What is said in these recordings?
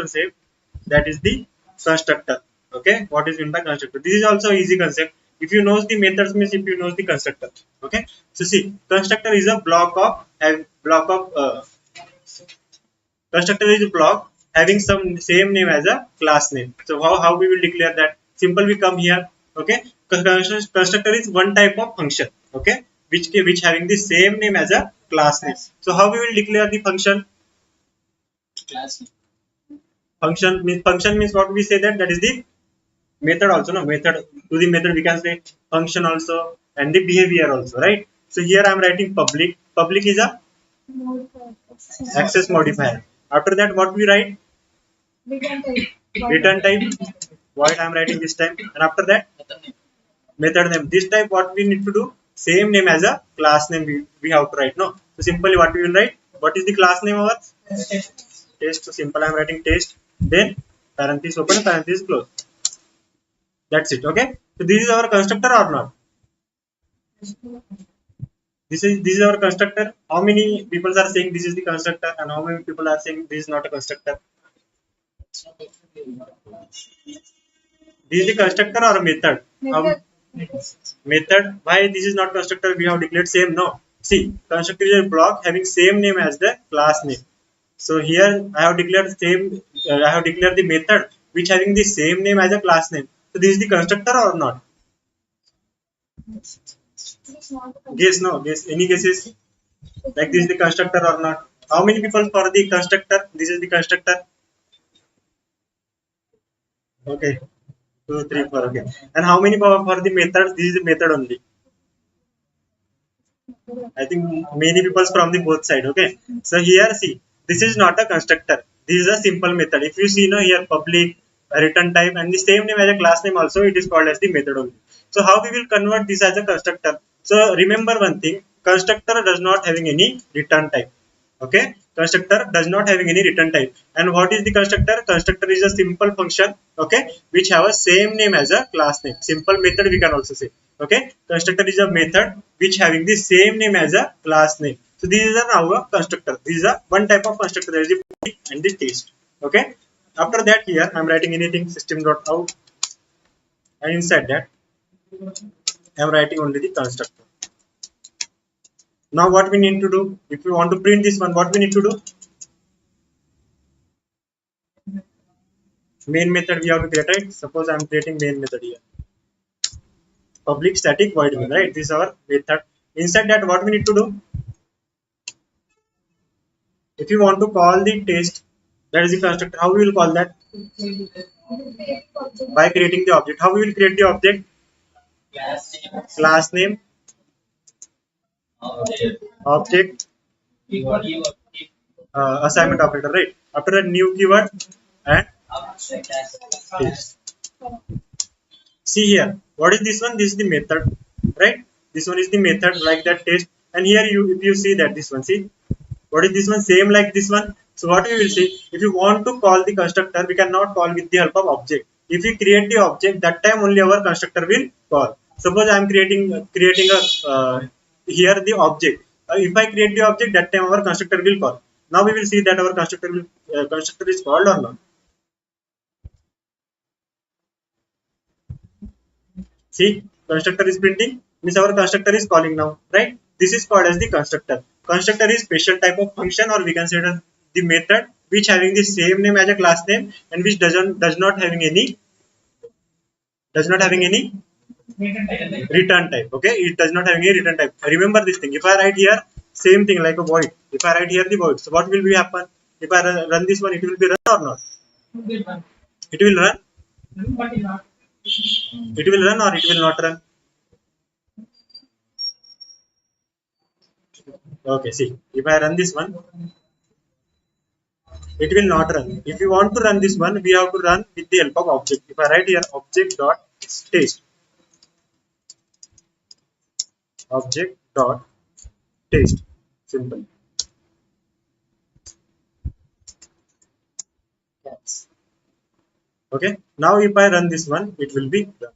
concept, that is the constructor. Okay, what is meant by constructor? This is also easy concept. If you know the methods means if you know the constructor. Okay, so see, constructor is a block of constructor is a block having some same name as a class name. So how we will declare that? Simple, we come here. Okay, constructor is one type of function. Okay, which having the same name as a class name. So how we will declare the function? Class. Function means what we say, that is the method also. No, method, to the method we can say function also, and the behavior also, right? So here I am writing public. Public is a access modifier. After that, what we write? Return type. Void I am writing this time. And after that, method name. This type what we need to do? Same name as a class name we have to write. No. So simply what we will write? What is the class name of ours? Test. So simple I am writing test. Then parenthesis open, parenthesis close. That's it. Okay. So this is our constructor or not? This is our constructor. How many people are saying this is the constructor, and how many people are saying this is not a constructor? This is the constructor or a method? Method. Why this is not constructor? We have declared same. No. See, constructor is a block having same name as the class name. So here I have declared same. I have declared the method which having the same name as a class name. So this is the constructor or not? Guess. No. Guess. Any guesses? Like this is the constructor or not? How many people for the constructor? This is the constructor. Okay. 2, 3, 4. Okay. And how many for the method? This is the method only. I think many people from the both side. Okay. So here see, this is not a constructor. This is a simple method. If you see now here public, return type, and the same name as a class name also, it is called as the method only. So how we will convert this as a constructor? So remember one thing, constructor does not having any return type. Okay, constructor does not having any return type. And what is the constructor? Constructor is a simple function, okay, which have a same name as a class name. Simple method we can also say. Okay, constructor is a method which having the same name as a class name. So this is our constructor. This is a one type of constructor, that is the body and the test. Okay. After that, here I am writing anything system.out, and inside that I am writing only the constructor. Now what we need to do? If we want to print this one, what we need to do? Main method we have to create, right? Suppose I am creating main method here. Public static void main, right? This is our method. Inside that, what we need to do? If you want to call the test, that is the constructor. How we will call that? By creating the object. How we will create the object? Class name. Object. Assignment operator, right? After that, new keyword and test. See here, what is this one? This is the method, right? This one is the method like that test. And here if you see that this one, see, what is this one? Same like this one. So what we will see, if you want to call the constructor, we cannot call with the help of object. If we create the object, that time only our constructor will call. Suppose I am creating a here the object. If I create the object, that time our constructor will call. Now we will see that our constructor is called or not. See, constructor is printing, means our constructor is calling now, right? This is called as the constructor. Constructor is special type of function, or we consider the method which having the same name as a class name and which does not having any return type. Okay, it does not have any return type. Remember this thing. If I write here same thing like a void, if I write here the void, so what will be happen? If I run this one, it will be run or not? It will run. It will run or it will not run? Okay, see, if I run this one, it will not run. If you want to run this one, we have to run with the help of object. If I write here object dot test, object dot test, simple. Okay, now if I run this one, it will be done.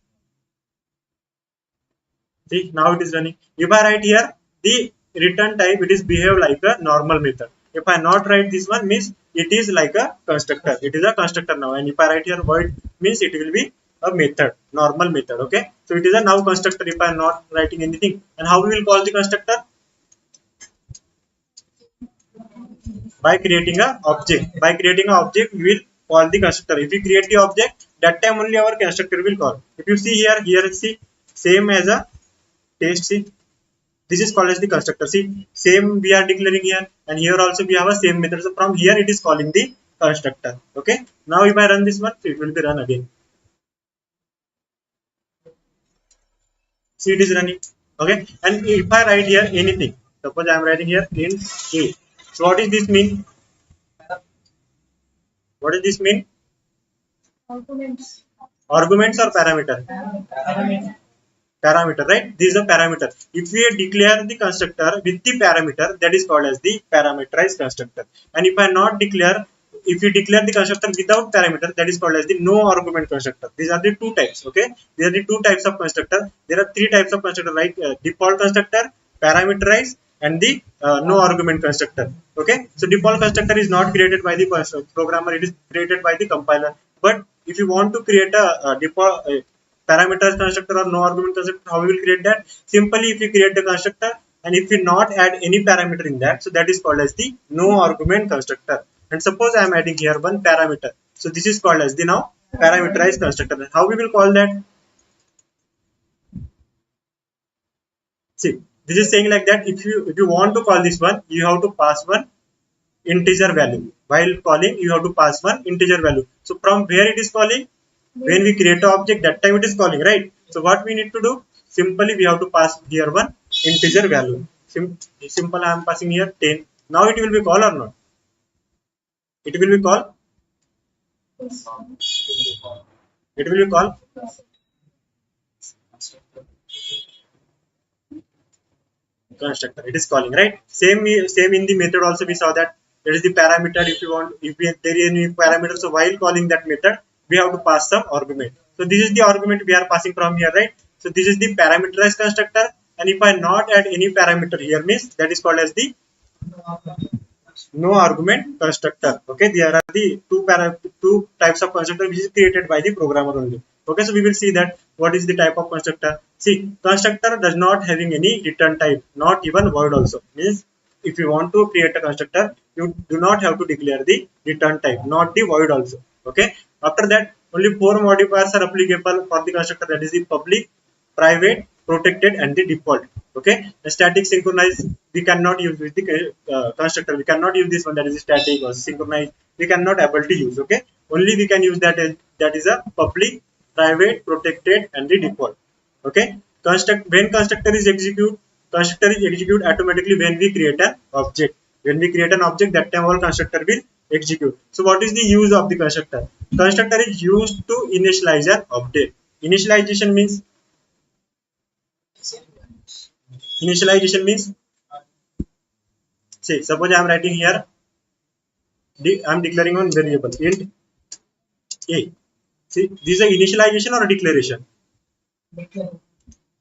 See, now it is running. If I write here the return type, it is behave like a normal method. If I not write this one means it is like a constructor. It is a constructor now. And if I write here void means it will be a method, normal method. Okay. So it is a now constructor if I am not writing anything. And how we will call the constructor? By creating a object. By creating an object, we will call the constructor. If we create the object, that time only our constructor will call. If you see here see same as a test. See, this is called as the constructor. See, same we are declaring here, and here also we have a same method. So from here it is calling the constructor. Okay. Now if I run this one, so it will be run again. See, it is running. Okay. And if I write here anything, suppose I am writing here int a. So what does this mean? What does this mean? Arguments. Arguments or parameter? Parameter, right? This is a parameter. If we declare the constructor with the parameter, that is called as the parameterized constructor. And if I not declare, if you declare the constructor without parameter, that is called as the no argument constructor. These are the two types. Okay, these are the two types of constructor. There are three types of constructor, like default constructor, parameterized, and the no argument constructor. Okay, so default constructor is not created by the programmer; it is created by the compiler. But if you want to create a default parameters constructor or no argument constructor, how we will create that? Simply, if you create the constructor and if you not add any parameter in that, so that is called as the no argument constructor. And suppose I am adding here one parameter, so this is called as the now parameterized constructor. How we will call that? See, this is saying like that. If you want to call this one, you have to pass one integer value. While calling, you have to pass one integer value. So from where it is calling? When we create an object, that time it is calling, right? So what we need to do? Simply we have to pass here one integer value. Simple, I am passing here 10. Now it will be call or not? It will be call. It will be call. Constructor. It is calling, right? Same in the method also we saw that there is the parameter. If you want, if there is any parameter, so while calling that method, we have to pass some argument. So this is the argument we are passing from here, right? So this is the parameterized constructor, and if I not add any parameter here means that is called as the no argument constructor. Okay, there are the two types of constructor which is created by the programmer only. Okay, so we will see that what is the type of constructor. See, constructor does not having any return type, not even void also. Means if you want to create a constructor, you do not have to declare the return type, not the void also. Okay. After that, only four modifiers are applicable for the constructor. That is the public, private, protected, and the default. Okay. The static synchronized we cannot use with the constructor. We cannot use this one, that is static or synchronized. We cannot able to use. Okay. Only we can use that is a public, private, protected, and the default. Okay. When constructor is execute automatically when we create an object. When we create an object, that time our constructor will execute. So what is the use of the constructor? Constructor is used to initialize an object. Initialization means say suppose I am writing here I am declaring one variable int a. See, this is a initialization or a declaration?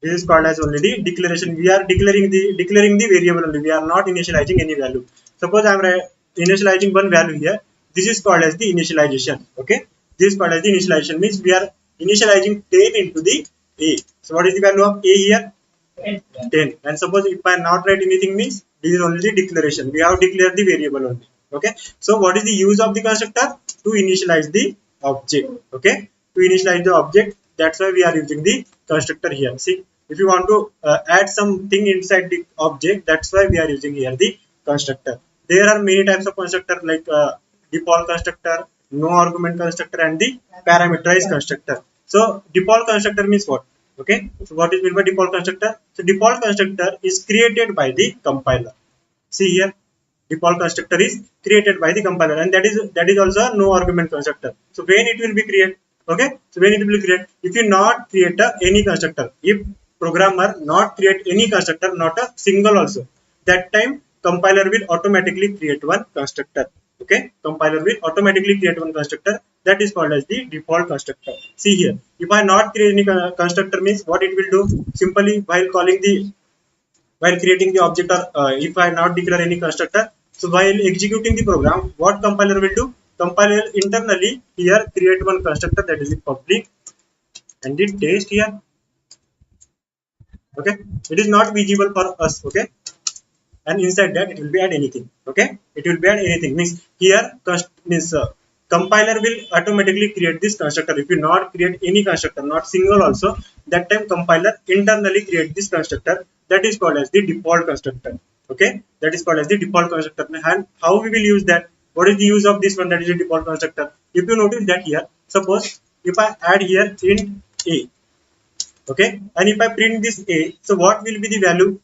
This is called as only the declaration. We are declaring the variable only. We are not initializing any value. Suppose I am initializing one value here. This is called as the initialization. Okay. This is called as the initialization. Means we are initializing 10 into the a. So what is the value of a here? 10. And suppose if I not write anything means this is only the declaration. We have declared the variable only. Okay. So what is the use of the constructor? To initialize the object. Okay. To initialize the object. That's why we are using the constructor here. See, if you want to add something inside the object, that's why we are using here the constructor. There are many types of constructor like default constructor, no argument constructor, and the parameterized constructor. So default constructor means what? Okay. So what is meant by default constructor? So default constructor is created by the compiler. See here, default constructor is created by the compiler, and that is also a no argument constructor. So when it will be created? Okay, so when it will create, if you not create any constructor, if programmer not create any constructor, not a single also, that time compiler will automatically create one constructor. Okay, compiler will automatically create one constructor. That is called as the default constructor. See here, if I not create any constructor means what it will do? Simply while creating the object or if I not declare any constructor, So while executing the program, what compiler will do? Compiler internally here create one constructor, that is the public, and the test here. Okay, it is not visible for us. Okay, and inside that it will be add anything. Okay, it will be add anything, means here compiler will automatically create this constructor. If you not create any constructor, not single also, that time compiler internally create this constructor, that is called as the default constructor. Okay, that is called as the default constructor. And how we will use that? What is the use of this one, that is the default constructor? If you notice that here, suppose if I add here int a, okay, and if I print this a, so what will be the value?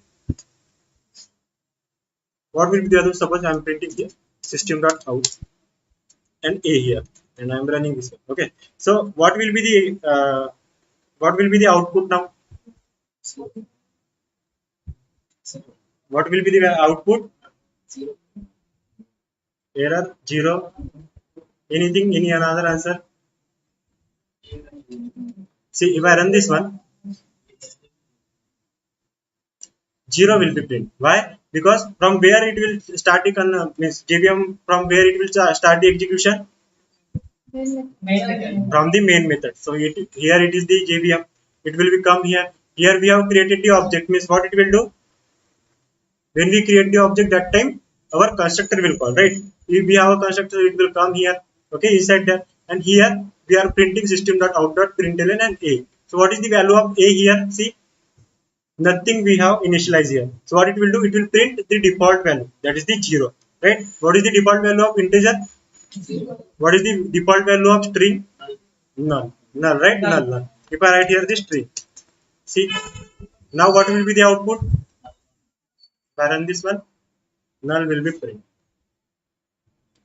What will be the other? Suppose I am printing here system.out and a here, and I am running this one. Okay, so what will be the output now? What will be the output? Error, zero. Anything? Any another answer? See, if I run this one, zero will be print. Why? Because from where it will start the means JVM, from where it will start the execution? From the main method. So here it is the JVM. It will become here. Here we have created the object. Means what it will do? When we create the object, that time our constructor will call, right? If we have a constructor, it will come here. Okay, inside that, and here we are printing system.out.println and a. So what is the value of a here? See, nothing we have initialized here. So what it will do? It will print the default value, that is the zero, right? What is the default value of integer? What is the default value of string? Null. Null, right? Null. Null. If I write here the string, see, now what will be the output? If I run this one, null will be print.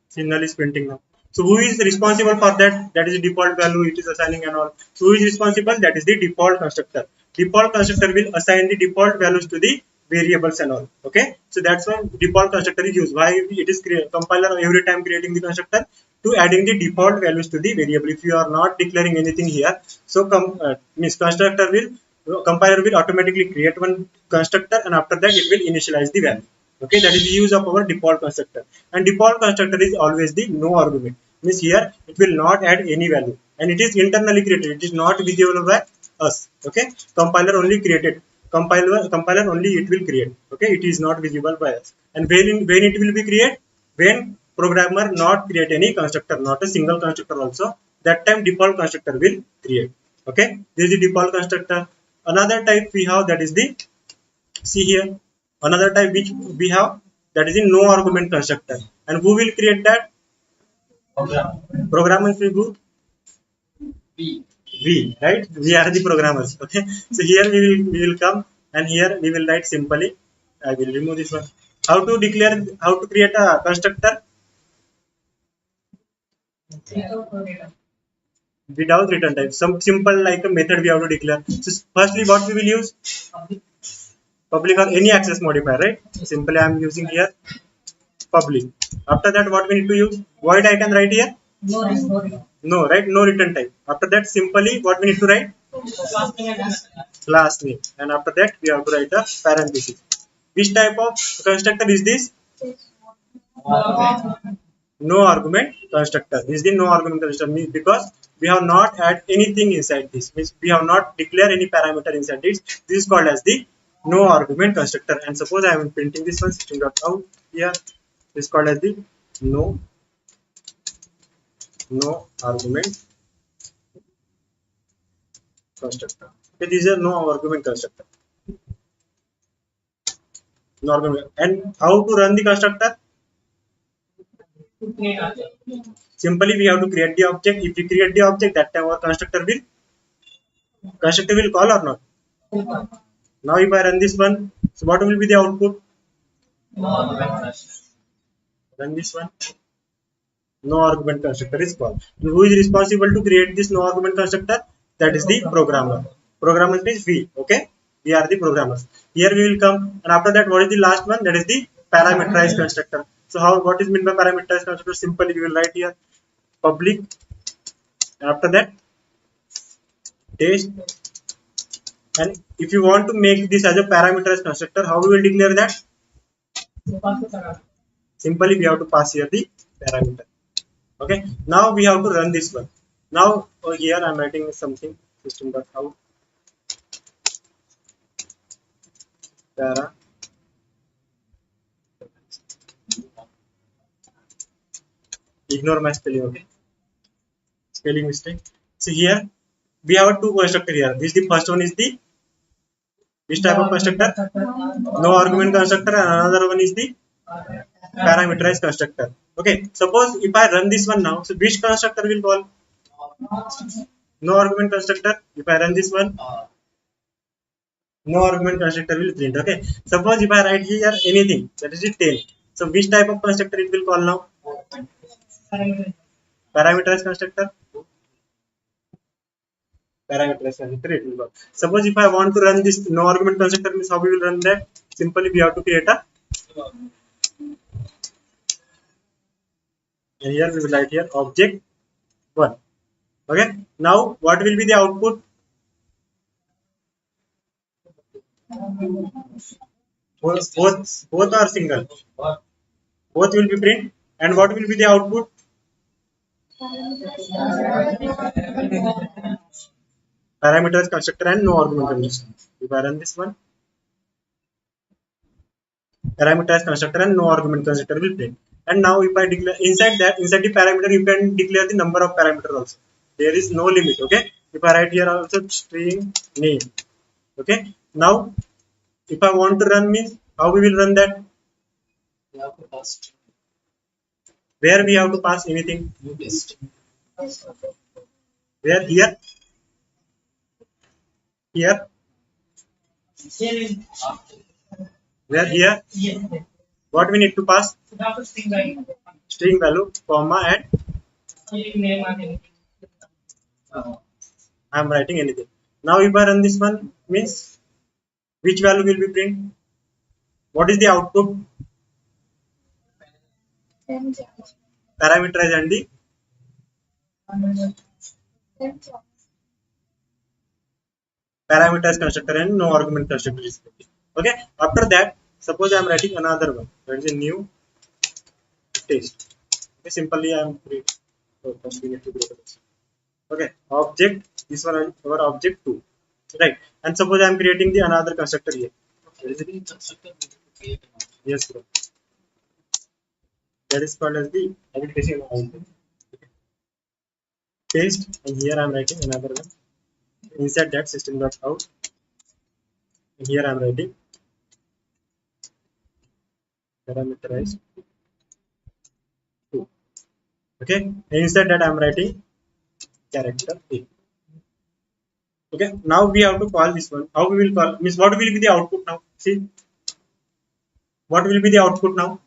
See, null is printing now. So who is responsible for that? That is the default value it is assigning and all. So who is responsible? That is the default constructor. Default constructor will assign the default values to the variables and all. Okay, so that's why default constructor is used. Why it is compiler every time creating the constructor to adding the default values to the variable. If you are not declaring anything here, so means constructor will compiler will automatically create one constructor, and after that it will initialize the value. Okay, that is the use of our default constructor. And default constructor is always the no argument. Means here it will not add any value, and it is internally created. It is not visible by us. Okay, compiler only created. Compiler only it will create. Okay, it is not visible by us. And when it will be created? When programmer not create any constructor, not a single constructor also, that time default constructor will create. Okay, this is the default constructor. Another type we have, that is the, see here, another type which we have, that is the no argument constructor. And who will create that? Programmers will do. We, right? We are the programmers. Okay, so here we will come, and here we will write simply. I will remove this one. How to declare? How to create a constructor without return type? Some simple like a method we have to declare. So firstly, what we will use? Public or any access modifier, right? Simply I am using here public. After that, what we need to use? Void I can write here. No, right? No return type. After that, simply what we need to write? Class name. And after that, we have to write a parenthesis. Which type of constructor is this? No argument constructor. This is the no argument constructor, means because we have not add anything inside this. Means we have not declared any parameter inside this. This is called as the no argument constructor. And suppose I am printing this one system.out here. This is called as the no argument constructor. Okay, this is a no argument constructor. No argument. And how to run the constructor? Simply we have to create the object. If we create the object, that time our constructor will call or not? Now if I run this one, so what will be the output? Run this one. No argument constructor is called. Who is responsible to create this no argument constructor? That is the programmer. Programmer means we. Okay, we are the programmers. Here we will come, and after that, what is the last one? That is the parameterized constructor. So what is meant by parameterized constructor? Simply we will write here public, and after that test. And if you want to make this as a parameterized constructor, how we will declare that? Simply we have to pass here the parameter. Okay, now we have to run this one. Now here I'm writing something system.out para. Ignore my spelling, okay? Spelling mistake. So here we have two constructor here. This the first one is the which type of constructor? No argument constructor, and another one is the parameterized constructor. Okay, suppose if I run this one now, so which constructor will call? No argument constructor. If I run this one, no argument constructor will print. Okay, suppose if I write here anything, that is it 10. So which type of constructor it will call now? Parameterized constructor. Parameterized constructor it will call. Suppose if I want to run this no argument constructor, means how we will run that? Simply we have to create a, and here we will write here object 1. Okay, now what will be the output? Both are single. Both will be print, and what will be the output? Parameters constructor and no argument constructor. If I run this one, parameters constructor and no argument constructor will print. And now if I declare inside that, inside the parameter, you can declare the number of parameter also. There is no limit. Okay, if I write here also string name. Okay, now if I want to run, means how we will run that? Where we have to pass anything? Where? Here, where? Here, what we need to pass? String value, comma, and I am writing anything. Now if I run this one, means which value will be print? What is the output? Parameterize and the parameterized constructor and no argument constructor is. Okay, after that, suppose I am writing another one, that is a new test. Okay, simply I am creating. So first we need to create this. Okay, object, this one is our object 2, right? And suppose I am creating the another constructor here. Yes, bro. That is called as the habilitation. Paste, and here I am writing another one. Inside that system.out, and here I am writing parameterized 2. Okay, and inside that I am writing character A. Okay, now we have to call this one. How we will call? Means what will be the output now? See, what will be the output now?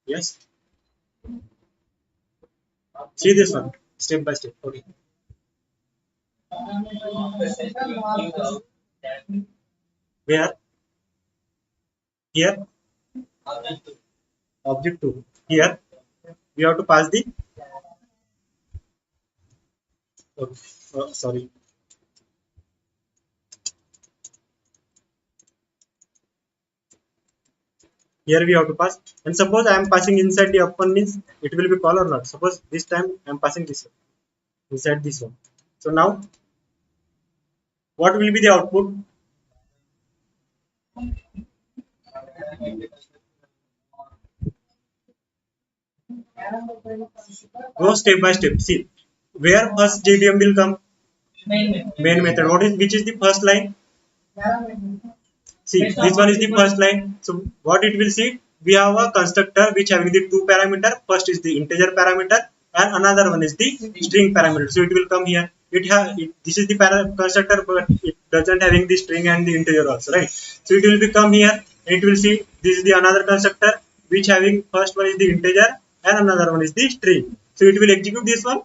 Yes. See this one step by step. Okay. Where? Here. Object 2. Here we have to pass the. Sorry. Here we have to pass, and suppose I am passing inside the up one, means it will be call or not. Suppose this time I am passing this one inside this one. So now what will be the output? Go step by step. See, where first JVM will come? Main method. What is, which is the first line? See, this one is the first line. So what it will see? We have a constructor which having the two parameter. First is the integer parameter, and another one is the string parameter. So it will come here. This is the constructor, but it doesn't having the string and the integer also, right? So it will become here, and it will see this is the another constructor which having first one is the integer and another one is the string. So it will execute this one.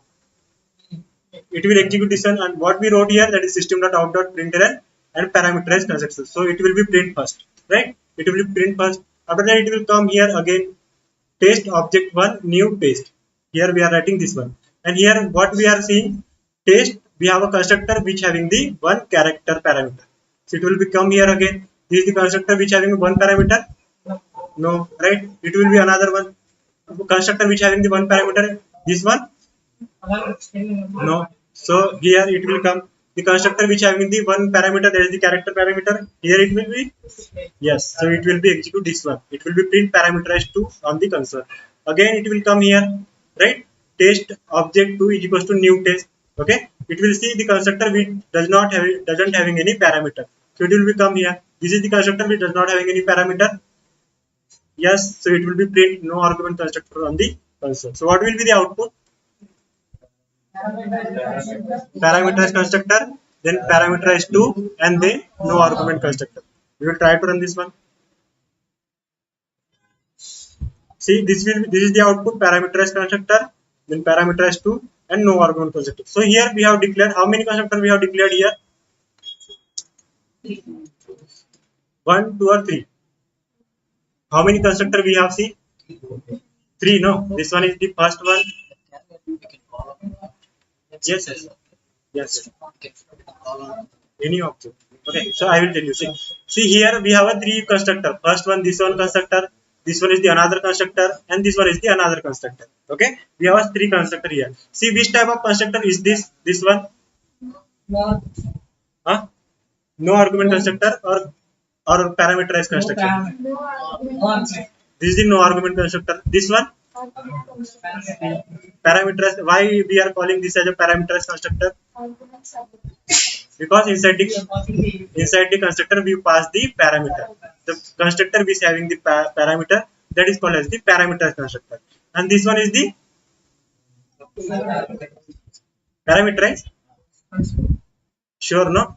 It will execute this one, and what we wrote here, that is system.out.println and parameterized constructor. So it will be print first, right? It will be print first. After that, it will come here again. Test object 1 new test. Here we are writing this one, and here what we are seeing, test, we have a constructor which having the one character parameter. So it will become here again. This is the constructor which having one parameter. No, right? It will be another one. Constructor which having the one parameter. This one. No. So here it will come the constructor which having the one parameter, that is the character parameter. Here it will be yes. So it will be execute this one. It will be print parameterized 2 on the console. Again it will come here, right? Test object 2 is equals to new test. Okay. It will see the constructor which doesn't having any parameter. So it will become here. This is the constructor which does not having any parameter. Yes. So it will be print no argument constructor on the console. So what will be the output? Parameterized constructor, then parameterized 2, and then no argument constructor. We will try to run this one. See, this is the output parameterized constructor, then parameterized 2, and no argument constructor. So here we have declared how many constructor we have declared here? 1, 2, or 3. How many constructor we have? See, 3. No, this one is the first one. Yes, yes, yes. Any object. Okay, so I will tell you. See here we have a 3 constructor. First one, this one constructor. This one is the another constructor, and this one is the another constructor. Okay, we have a 3 constructor here. See which type of constructor is this? This one? Huh? No argument constructor or parameterized constructor. This is the no argument constructor. This one? Parameterized. Why we are calling this as a parameterized constructor? Because inside the constructor we pass the parameter. The constructor which having the parameter, that is called as the parameterized constructor. And this one is the parameterized. Sure, no?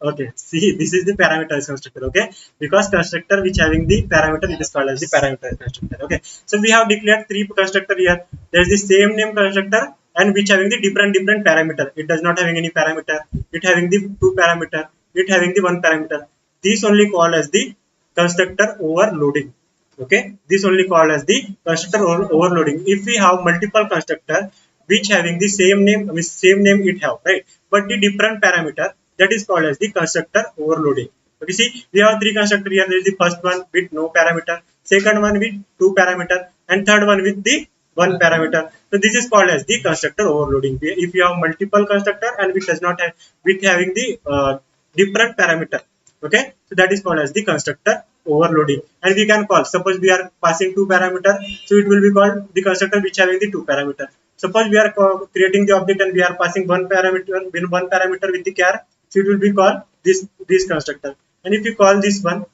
Okay. See, this is the parameterized constructor. Okay, because constructor which having the parameter, it is called as the parameterized constructor. Okay. So we have declared 3 constructor here. There is the same name constructor, and which having the different parameter. It does not having any parameter. It having the 2 parameter. It having the 1 parameter. This only called as the constructor overloading. Okay. This only called as the constructor overloading. If we have multiple constructor which having the same name it have, right, but the different parameter, that is called as the constructor overloading. Okay, see, we have 3 constructor here. There is the first one with no parameter, second one with 2 parameter, and third one with the 1 parameter. So this is called as the constructor overloading. If you have multiple constructor and which does not have with having the different parameter, okay, so that is called as the constructor overloading. And we can call, suppose we are passing 2 parameter, so it will be called the constructor which having the 2 parameter. Suppose we are creating the object and we are passing one parameter with the char, so it will be called this constructor. And if you call this one,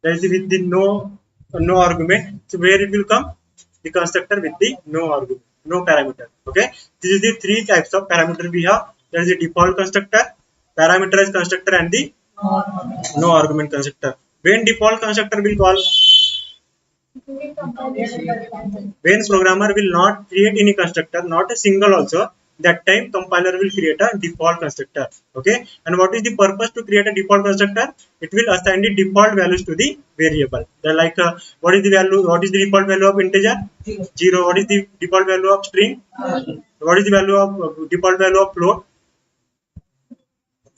that is with the no argument, so where it will come? The constructor with the no argument, no parameter. Okay, this is the 3 types of parameter we have. There is the default constructor, parameterized constructor, and the no argument constructor. When default constructor will call? When programmer will not create any constructor, not a single also, that time compiler will create a default constructor. Okay, and what is the purpose to create a default constructor? It will assign the default values to the variable. They're like what is the value? What is the default value of integer? 0. What is the default value of string? What is the value of default value of float?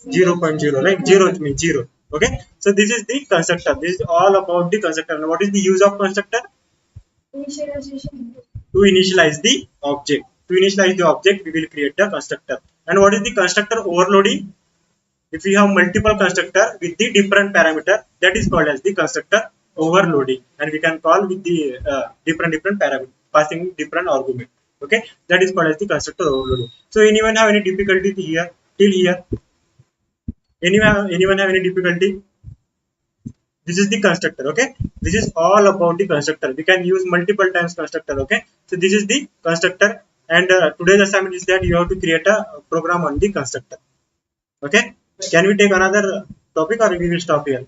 0.0, right? 0 means 0. Okay, so this is the constructor. This is all about the constructor. And what is the use of constructor? To initialize the object. To initialize the object, we will create the constructor. And what is the constructor overloading? If we have multiple constructor with the different parameter, that is called as the constructor overloading. And we can call with the different parameter, passing different argument. Okay, that is called as the constructor overloading. So anyone have any difficulty here till here? Anyone have any difficulty? This is the constructor. Okay, this is all about the constructor. We can use multiple times constructor. Okay, so this is the constructor, and today's assignment is that you have to create a program on the constructor. Okay, can we take another topic or we will stop here?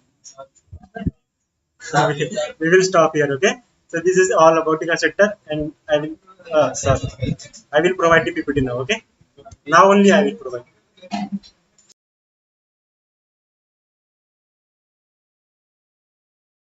We will stop here. Okay, so this is all about the constructor, and I will I will provide the PPT now. Okay, now only I will provide.